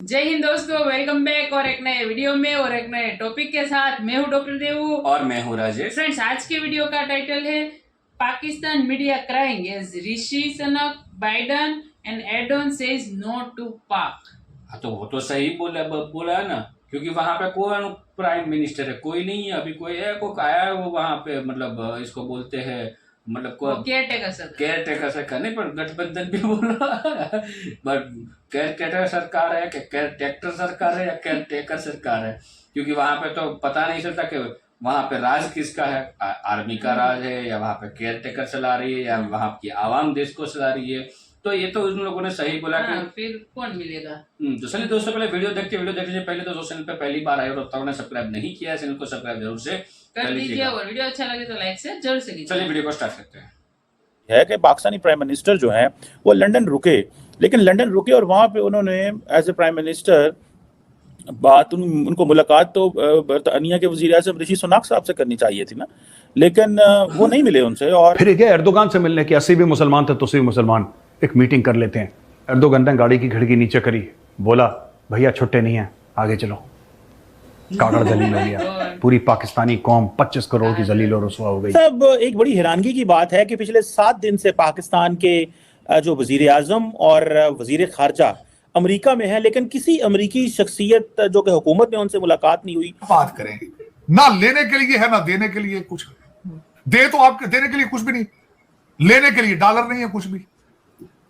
जय हिंद दोस्तों, welcome back और एक नए वीडियो में और एक नए टॉपिक के साथ। मैं हूं डॉक्टर देवू और मैं हूं राजेश। फ्रेंड्स, आज के वीडियो का टाइटल है Pakistan media crying as Rishi Sunak Biden and Erdogan says no to Pak. हाँ, तो वो तो सही बोला है ना, क्योंकि वहां पे कौन प्राइम मिनिस्टर है? कोई नहीं है अभी। कोई है, को आया है वो वहां पे, मतलब इसको बोलते हैं, मतलब को केयर टेकर सरकार नहीं, पर गठबंधन भी बोला बट केयर टेकर सरकार है कि केयर टेकर सरकार है या केयर टेकर सरकार है, क्योंकि वहां पे तो पता नहीं चलता कि वहां पे राज किसका है। आर्मी का राज है या वहां पे केयर टेकर चला रही है या वहां की आवाम देश को चला रही है। तो ये तो उन लोगों ने सही बोला कि फिर कौन मिलेगा। तो चलिए दोस्तों, पहले वीडियो देखने से पहले तो जो चैनल पे पहली बार आए और अब तक ने सब्सक्राइब नहीं किया है, चैनल को सब्सक्राइब जरूर से कर दीजिए और वीडियो अच्छा लगे तो लाइक से जरूर से कीजिए। चलिए वीडियो को स्टार्ट करते हैं। है कि पाकिस्तानी प्राइम मिनिस्टर जो हैं वो लंदन रुके, लेकिन लंदन रुके और वहां पे उन्होंने एज ए प्राइम मिनिस्टर उनको मुलाकात तो बर्तानिया के वजीर आज़म ऋषि सुनक साहब से करनी चाहिए थी ना, लेकिन वो नहीं मिले उनसे। और फिर क्या एर्दोगान से मिलने के 80 भी मुसलमान थे, तुसी मुसलमान एक मीटिंग कर लेते हैं। एर्दोगान ने गाड़ी की खिड़की नीचे करी, बोला भैया छुट्टे नहीं है, आगे चलो। कागड़ जलील हो गया, पूरी पाकिस्तानी कौम 25 करोड़ की जलील और रुसवा हो गई। सब एक बड़ी हैरानगी की बात है कि पिछले 7 दिन से पाकिस्तान के जो वजीर आज़म और वजीर खारजा अमेरिका में है, लेकिन किसी अमेरिकी शख्सियत जो कि हुकूमत में उनसे मुलाकात नहीं हुई। बात करेंगे ना, लेने के लिए है ना देने के लिए कुछ। दे तो आपके देने के लिए कुछ भी नहीं, लेने के लिए डॉलर नहीं है कुछ भी।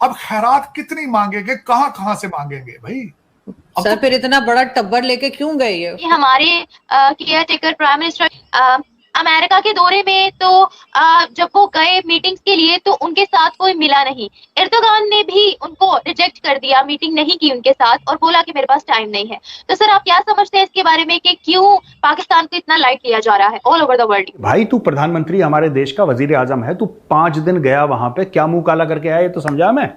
अब खैरात कितनी मांगेंगे, कहां कहां से मांगेंगे भाई? सर तो फिर इतना बड़ा टब्बर लेके क्यों गए ये? हमारे care taker prime minister America के दौरे में तो जब वो गए मीटिंग्स के लिए तो उनके साथ कोई मिला नहीं। एर्दोगान ने भी उनको रिजेक्ट कर दिया, मीटिंग नहीं की उनके साथ और बोला कि मेरे पास टाइम नहीं है। तो सर आप क्या समझते हैं इसके बारे में कि क्यों पाकिस्तान को इतना लाइट लिया जा रहा है ऑल ओवर द वर्ल्ड? भाई तू प्रधानमंत्री हमारे देश का वजीर आजम है, तू 5 दिन गया वहां पे, क्या मुंह काला करके आया ये तो समझा मैं।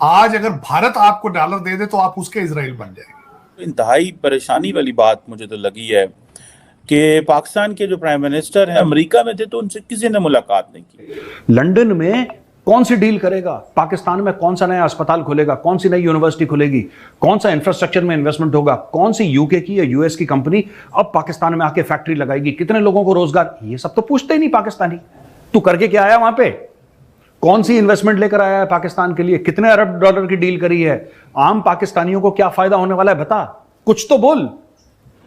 आज अगर भारत आपको डॉलर दे दे तो आप उसके इजराइल बन जाएंगे। इंतहाई परेशानी वाली बात मुझे तो लगी है कि पाकिस्तान के जो प्राइम मिनिस्टर हैं अमेरिका में थे तो उनसे किसी ने मुलाकात नहीं की। लंदन में कौन सी डील करेगा, पाकिस्तान में कौन सा नया अस्पताल खुलेगा, कौन सी नई यूनिवर्सिटी खुलेगी, कौन सा इंफ्रास्ट्रक्चर में इन्वेस्टमेंट होगा, कौन सी यूके की या यूएस की कंपनी अब पाकिस्तान में आके फैक्ट्री लगाएगी, कितने लोगों को रोजगार, ये सब तो पूछते ही नहीं पाकिस्तानी। तू करके क्या आया वहां पे? कौन सी इन्वेस्टमेंट लेकर आया है पाकिस्तान के लिए, कितने अरब डॉलर की डील करी है, आम पाकिस्तानियों को क्या फायदा होने वाला है, बता, कुछ तो बोल।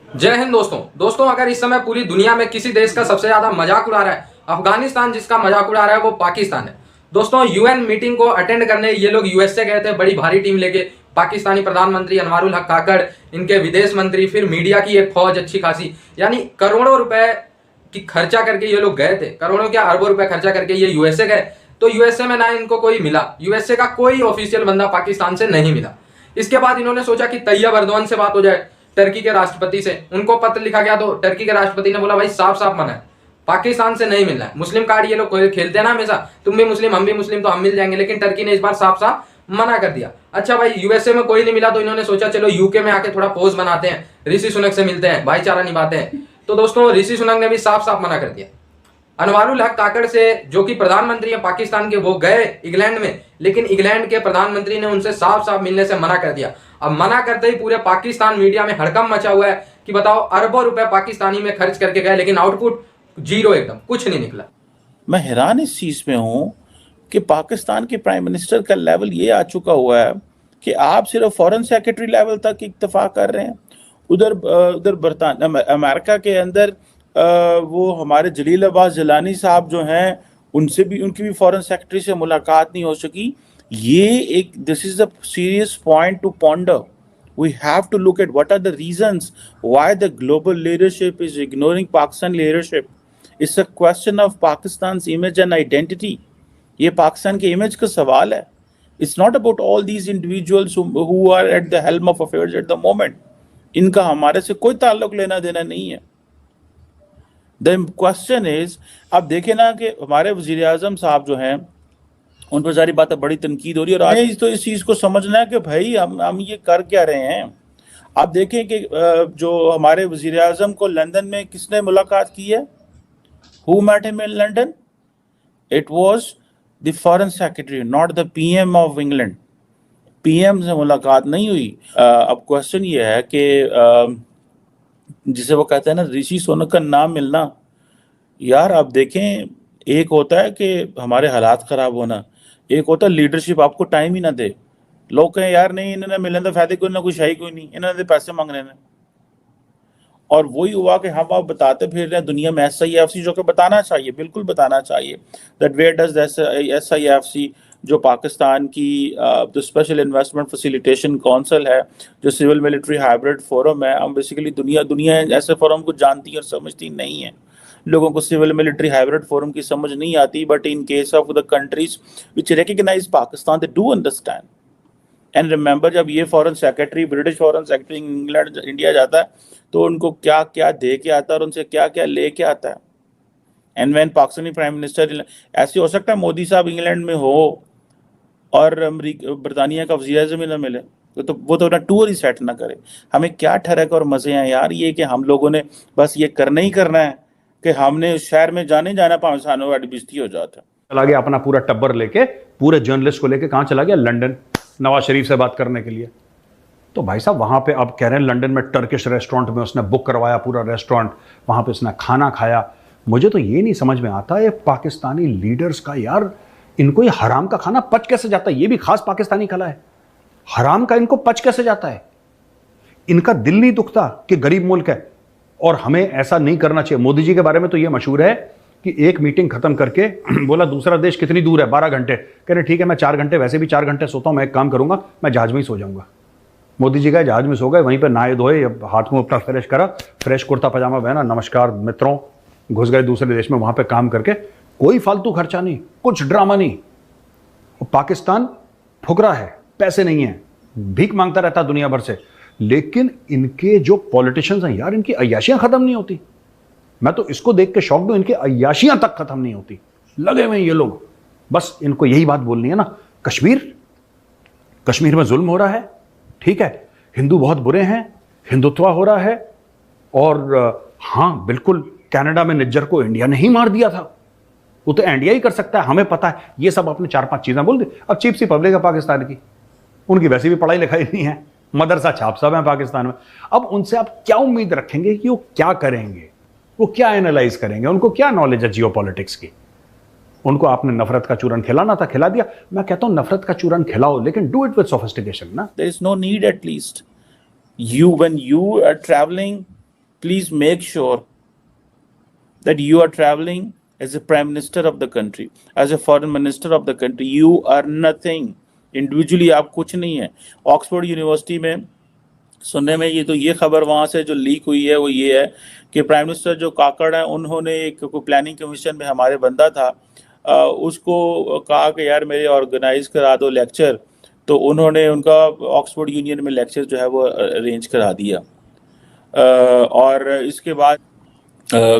जय हिंद दोस्तों, अगर इस समय पूरी दुनिया में किसी देश का सबसे ज्यादा मजाक उड़ा रहा है अफगानिस्तान, जिसका मजाक उड़ा रहा है वो पाकिस्तान है। दोस्तों, यूएन मीटिंग को अटेंड करने ये लोग यूएसए गए थे, बड़ी भारी टीम लेके। पाकिस्तानी प्रधानमंत्री अनवारुल हक काकड़, इनके विदेश मंत्री, फिर मीडिया की एक फौज अच्छी खासी, यानी करोड़ों रुपए की खर्चा करके ये लोग गए थे, करोड़ों क्या अरबों रुपए खर्चा करके ये यूएसए गए। तो यूएसए में ना इनको कोई मिला, यूएसए का कोई ऑफिशियल बंदा पाकिस्तान से नहीं मिला। इसके बाद इन्होंने सोचा कि तैयब एर्दोगन से बात हो जाए, टर्की के राष्ट्रपति से। उनको पत्र लिखा गया तो टर्की के राष्ट्रपति ने बोला भाई साफ साफ मना है, पाकिस्तान से नहीं मिलना है। मुस्लिम कार्ड ये लोग खेलते हैं ना हमेशा, तुम भी मुस्लिम हम भी मुस्लिम तो हम मिल जाएंगे, लेकिन टर्की ने इस बार साफ साफ मना कर दिया। अच्छा भाई, यूएसए में कोई नहीं मिला तो इन्होंने सोचा चलो यूके में आके थोड़ा पोज बनाते हैं, ऋषि सुनक से मिलते हैं, भाईचारा निभाते हैं। तो दोस्तों, ऋषि सुनक ने भी साफ साफ मना कर दिया। अनवारुल हक काकड़ से, जो कि प्रधानमंत्री है पाकिस्तान के, वो गए इंग्लैंड में, लेकिन इंग्लैंड के प्रधानमंत्री ने उनसे साफ साफ मिलने से मना कर दिया। अब मना करते ही पूरे पाकिस्तान मीडिया में हड़कंप मचा हुआ है कि बताओ अरबों रुपए पाकिस्तानी में खर्च करके गए, लेकिन आउटपुट जीरो, एकदम कुछ नहीं निकला। मैं हैरान इस चीज में हूं कि पाकिस्तान के प्राइम मिनिस्टर का लेवल ये आ चुका हुआ है कि आप सिर्फ फॉरेन सेक्रेटरी लेवल तक इत्तेफाक कर रहे हैं। उधर बरतानिया अमेरिका के अंदर वो हमारे जलील अब्बास जिलानी साहब जो हैं, उनकी भी फॉरेन सेक्रेटरी से मुलाकात नहीं हो सकी। ये this is a serious point to ponder. We have to look at what are the reasons why the global leadership is ignoring Pakistan leadership. It's a question of Pakistan image and identity. ये पाकिस्तान के image का सवाल है। It's not about all these individuals who are at the helm of affairs at the moment. इनका हमारे से कोई ताल्लुक लेना देना नहीं है। द क्वेश्चन इज, आप देखें ना कि हमारे वजीर आजम साहब जो हैं उन पर सारी बातें बड़ी तनकीद हो रही है, और आज तो इस चीज़ को समझना है कि भाई हम ये कर क्या रहे हैं। आप देखें कि जो हमारे वजीर आजम को लंदन में किसने मुलाकात की है? Who met him in London? It was the foreign secretary, not the PM of England. PM से मुलाकात नहीं हुई। अब क्वेश्चन ये है कि जिसे वो कहते हैं ना ऋषि सुनक का नाम मिलना, यार आप देखें, एक होता है कि हमारे हालात खराब होना, एक होता है लीडरशिप आपको टाइम ही ना दे। लोग कहें यार नहीं इन्होंने मिलने तो फायदे कोई ना, कुछ है ही कोई नहीं, इन्होंने तो पैसे मांगने ने। और वही हुआ कि हम आप बताते फिर रहे हैं दुनिया में SIFC, जो कि बताना चाहिए, बिल्कुल बताना चाहिए दैट वेयर डज SIFC, जो पाकिस्तान की जो स्पेशल इन्वेस्टमेंट फैसिलिटेशन काउंसिल है, जो सिविल मिलिट्री हाइब्रिड फोरम है, हम बेसिकली दुनिया ऐसे फोरम को जानती और समझती नहीं है। लोगों को सिविल मिलिट्री हाइब्रिड फोरम की समझ नहीं आती, but in case of the countries which recognise Pakistan they do understand. And remember, जब ये foreign secretary, British foreign secretary England India जाता है तो उनको क्या क्या दे के आता है और उनसे क्या क्या ले के आता है। And when Pakistani prime minister, ऐसे हो सकता है मोदी साहब इंग्लैंड में हो और बरतानिया का वज़ीर-ए-आज़म ही ना मिले, तो वो तो अपना टूर ही सेट ना करे। हमें क्या ठहरक और मजे हैं यार ये कि हम लोगों ने बस ये करना ही करना है कि हमने उस शहर में जाना पाकिस्तानों वाली बेइज्जती हो जाता है। चला गया अपना पूरा टब्बर लेके, पूरे जर्नलिस्ट को लेके, कहां चला गया? लंदन, नवाज शरीफ से बात करने के लिए। तो भाई साहब वहां पे आप कह रहे हैं लंदन में टर्किश रेस्टोरेंट में उसने बुक करवाया पूरा रेस्टोरेंट, वहां पे उसने खाना खाया। मुझे तो ये नहीं समझ में आता ये पाकिस्तानी लीडर्स का, यार इनको ये हराम का खाना पच कैसे जाता है? ये भी खास पाकिस्तानी कला है, हराम का इनको पच कैसे जाता है? इनका दिल नहीं दुखता कि गरीब मुल्क है और हमें ऐसा नहीं करना चाहिए। मोदी जी के बारे में तो ये मशहूर है कि एक मीटिंग खत्म करके बोला दूसरा देश कितनी दूर है, 12 घंटे। कह रहे ठीक है मैं 4 घंटे, वैसे भी 4 घंटे सोता हूं, मैं एक काम करूंगा मैं जहाज में ही सो जाऊंगा। मोदी जी गए जहाज में सो गए, वहीं पर नहाए धोए, हाथ में अपना फ्रेश करा, फ्रेश कुर्ता पजामा पहना, नमस्कार मित्रों, घुस गए दूसरे देश में, वहां पर काम करके। कोई फालतू खर्चा नहीं, कुछ ड्रामा नहीं। पाकिस्तान फुकरा है, पैसे नहीं है, भीख मांगता रहता दुनिया भर से, लेकिन इनके जो पॉलिटिशियंस हैं यार, इनकी अय्याशियां खत्म नहीं होती। मैं तो इसको देख के शॉक्ड हूं, इनकी अय्याशियां तक खत्म नहीं होती। लगे हुए ये लोग, बस इनको यही बात बोलनी है ना, कश्मीर में जुल्म हो रहा है, ठीक है, हिंदू बहुत बुरे हैं, हिंदुत्व हो रहा है, और हाँ बिल्कुल कनाडा में निज्जर को इंडिया ने ही मार दिया था, वो तो इंडिया ही कर सकता है, हमें पता है। ये सब अपने 4-5 चीजें बोल दी। अब चीप सी पब्लिक है पाकिस्तान की, उनकी वैसे भी पढ़ाई लिखाई नहीं है, मदरसा छाप सब है पाकिस्तान में। अब उनसे आप क्या उम्मीद रखेंगे कि वो क्या करेंगे, वो क्या एनालाइज करेंगे, उनको क्या नॉलेज है जियोपॉलिटिक्स की? उनको आपने नफरत का चूरन खिलाना था, खिला दिया। मैं कहता हूं नफरत का चूरन खिलाओ, लेकिन डू इट विद सोफिस्टिकेशन ना। There is no need, at least when you are traveling, please make sure that you are traveling as a prime minister of the country, as a foreign minister of the country. You are nothing individually, आप कुछ नहीं है। Oxford university में सुनने में ये खबर वहाँ से जो लीक हुई है वो ये है कि प्राइम मिनिस्टर जो काकड़ है, उन्होंने एक प्लानिंग कमीशन में हमारे बंदा था, उसको कहा कि यार मेरे ऑर्गेनाइज करा दो लेक्चर, तो उन्होंने उनका ऑक्सफोर्ड यूनियन में लेक्चर जो है वो अरेंज करा दिया। और इसके बाद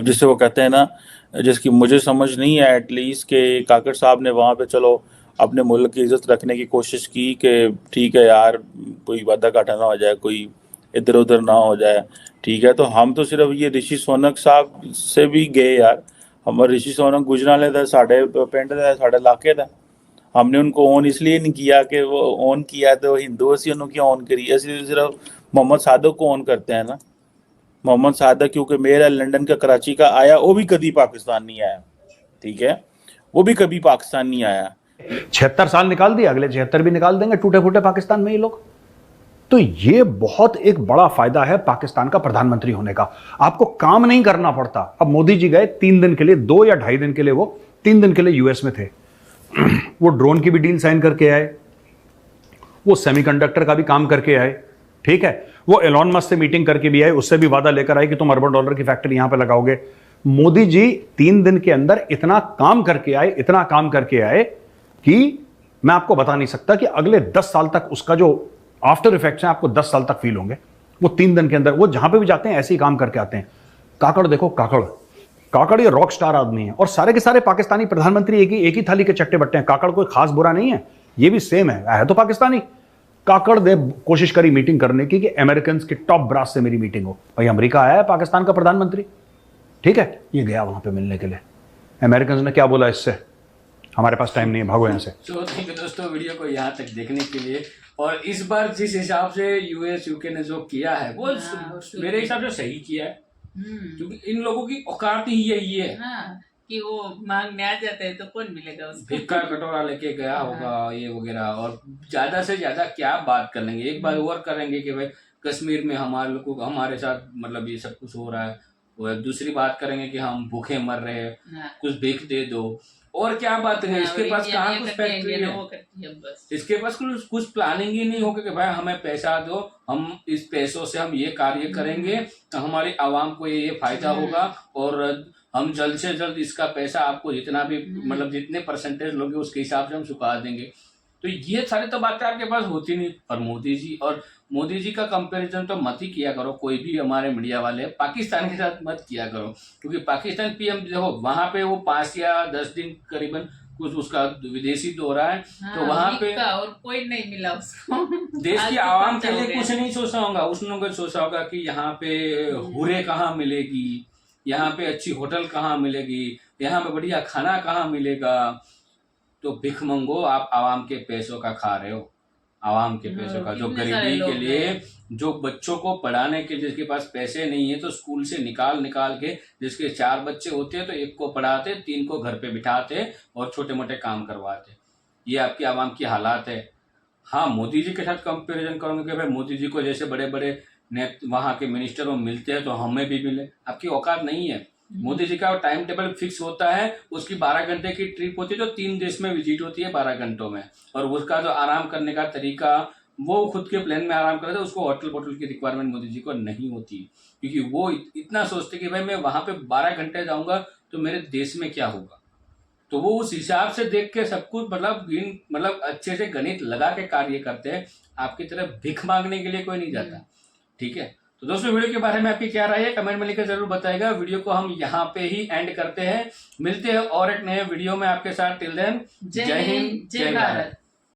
जिसे वो कहते हैं ना, जिसकी मुझे समझ नहीं है एटलीस्ट, कि काकड़ साहब ने वहाँ पे चलो अपने मुल्क की इज्जत रखने की कोशिश की कि ठीक है यार कोई वादा घाटा ना हो जाए, कोई इधर उधर ना हो जाए, ठीक है। तो हम तो सिर्फ ये ऋषि सोनक साहब से भी गए यार, हमारे ऋषि सोनक गुजराले दा, साढ़े पिंड दा, साढ़े इलाके दा, हमने उनको ओन इसलिए नहीं किया कि वो ओन किया तो हिंदू असी उन्होंने क्यों ओन करी, असली सिर्फ मोहम्मद सादक को ओन करते हैं ना। मोहम्मद सादक क्योंकि मेरा लंदन का कराची का आया, वो भी कभी पाकिस्तान नहीं आया, ठीक है, वो भी कभी पाकिस्तान नहीं आया। 76 साल निकाल दिए, अगले 76 भी निकाल देंगे टूटे फूटे पाकिस्तान में ये लोग। तो ये बहुत एक बड़ा फायदा है पाकिस्तान का प्रधानमंत्री होने का, आपको काम नहीं करना पड़ता। अब मोदी जी गए 3 दिन के लिए, 2 या 2.5 दिन के लिए, वो 3 दिन के लिए यूएस में थे। वो ड्रोन की भी डील साइन करके आए, वो सेमीकंडक्टर का भी काम करके आए, ठीक है, वो एलॉन मस्क से मीटिंग करके भी आए, उससे भी वादा लेकर आए कि तुम अरबों डॉलर की फैक्ट्री यहां पे लगाओगे। मोदी जी 3 दिन के अंदर इतना काम करके आए, इतना काम करके आए कि मैं आपको बता नहीं सकता कि अगले 10 साल तक उसका जो आफ्टर इफेक्ट्स हैं आपको 10 साल तक फील होंगे। वो 3 दिन के अंदर, वो जहां पे भी जाते हैं ऐसे ही काम करके आते हैं। काकड़ देखो, काकड़ ये रॉक स्टार आदमी है, और सारे के सारे पाकिस्तानी प्रधानमंत्री एक ही थाली के चट्टे बट्टे हैं। काकड़ कोई खास बुरा नहीं है, ये भी सेम है तो पाकिस्तानी। काकड़ ने कोशिश करी मीटिंग करने की कि अमेरिकन के टॉप ब्रास से मेरी मीटिंग हो। भाई अमेरिका आया है पाकिस्तान का प्रधानमंत्री, ठीक है, ये गया वहां पे मिलने के लिए। अमेरिकन ने क्या बोला, इससे हमारे पास टाइम नहीं है, भागो यहाँ से। तो ठीक है दोस्तों, वीडियो को यहाँ तक देखने के लिए और इस बार जिस हिसाब से यूएस यूके ने जो किया है वो मेरे हिसाब से सही किया है, क्योंकि इन लोगों की औकात ही यही है कि वो मांगने आ जाते हैं तो कौन मिलेगा उसको। भिक्का कटोरा लेके गया होगा ये वगैरह, और ज्यादा से ज्यादा क्या बात कर लेंगे, एक बार और करेंगे कि भाई कश्मीर में हमारे साथ मतलब ये सब कुछ हो रहा है, और दूसरी बात करेंगे कि हम भूखे मर रहे हैं, कुछ भीख दे दो, और क्या बात है। इसके पास कहाँ कुछ फैक्ट्री है, इसके पास कुछ प्लानिंग ही नहीं होगा कि भाई हमें पैसा दो, हम इस पैसों से हम ये कार्य करेंगे तो हमारी आवाम को ये फायदा होगा, और हम जल्द से जल्द इसका पैसा आपको जितना भी मतलब जितने परसेंटेज लोगे उसके हिसाब से हम चुका देंगे। तो ये सारी तो बातें आपके पास होती नहीं। और मोदी जी का कंपैरिजन तो मत ही किया करो, कोई भी हमारे मीडिया वाले पाकिस्तान के साथ मत किया करो, क्योंकि पाकिस्तान पीएम देखो वहां पे वो 5 या 10 दिन करीबन कुछ उसका विदेशी दौरा है, तो वहां पे और कोई नहीं मिला उसको देश की आवाम के लिए कुछ नहीं सोचा होगा, उसने सोचा होगा कि यहाँ पे हुरे कहाँ मिलेगी, यहाँ पे अच्छी होटल कहाँ मिलेगी, यहाँ पे बढ़िया खाना कहाँ मिलेगा। तो भिख मंगो, आप आवाम के पैसों का खा रहे हो, आवाम के पैसों का, जो गरीबी के लिए, जो बच्चों को पढ़ाने के जिसके पास पैसे नहीं है तो स्कूल से निकाल के, जिसके 4 बच्चे होते हैं तो 1 को पढ़ाते, 3 को घर पे बिठाते और छोटे मोटे काम करवाते। ये आपकी आवाम की हालात है। हाँ, मोदी जी के साथ कंपेरिजन करूंगे कि भाई मोदी जी को जैसे बड़े बड़े वहां के मिनिस्टर मिलते हैं तो हमें भी मिले, आपकी औकात नहीं है। मोदी जी का टाइम टेबल फिक्स होता है, उसकी 12 घंटे की ट्रिप होती है, तो 3 देश में विजिट होती है 12 घंटों में, और उसका जो आराम करने का तरीका वो खुद के प्लेन में आराम करते, उसको होटल की रिक्वायरमेंट मोदी जी को नहीं होती, क्योंकि वो इतना सोचते कि भाई मैं वहां पे 12 घंटे जाऊंगा तो मेरे देश में क्या होगा। तो वो उस हिसाब से देख के सब कुछ मतलब अच्छे से गणित लगा के कार्य करते हैं। आपकी तरफ भिख मांगने के लिए कोई नहीं जाता। ठीक है, तो दोस्तों वीडियो के बारे में आपकी क्या राय है कमेंट में लिखकर जरूर बताइएगा। वीडियो को हम यहाँ पे ही एंड करते हैं, मिलते हैं और एक नए वीडियो में आपके साथ। टिल देन, जय हिंद, जय भारत।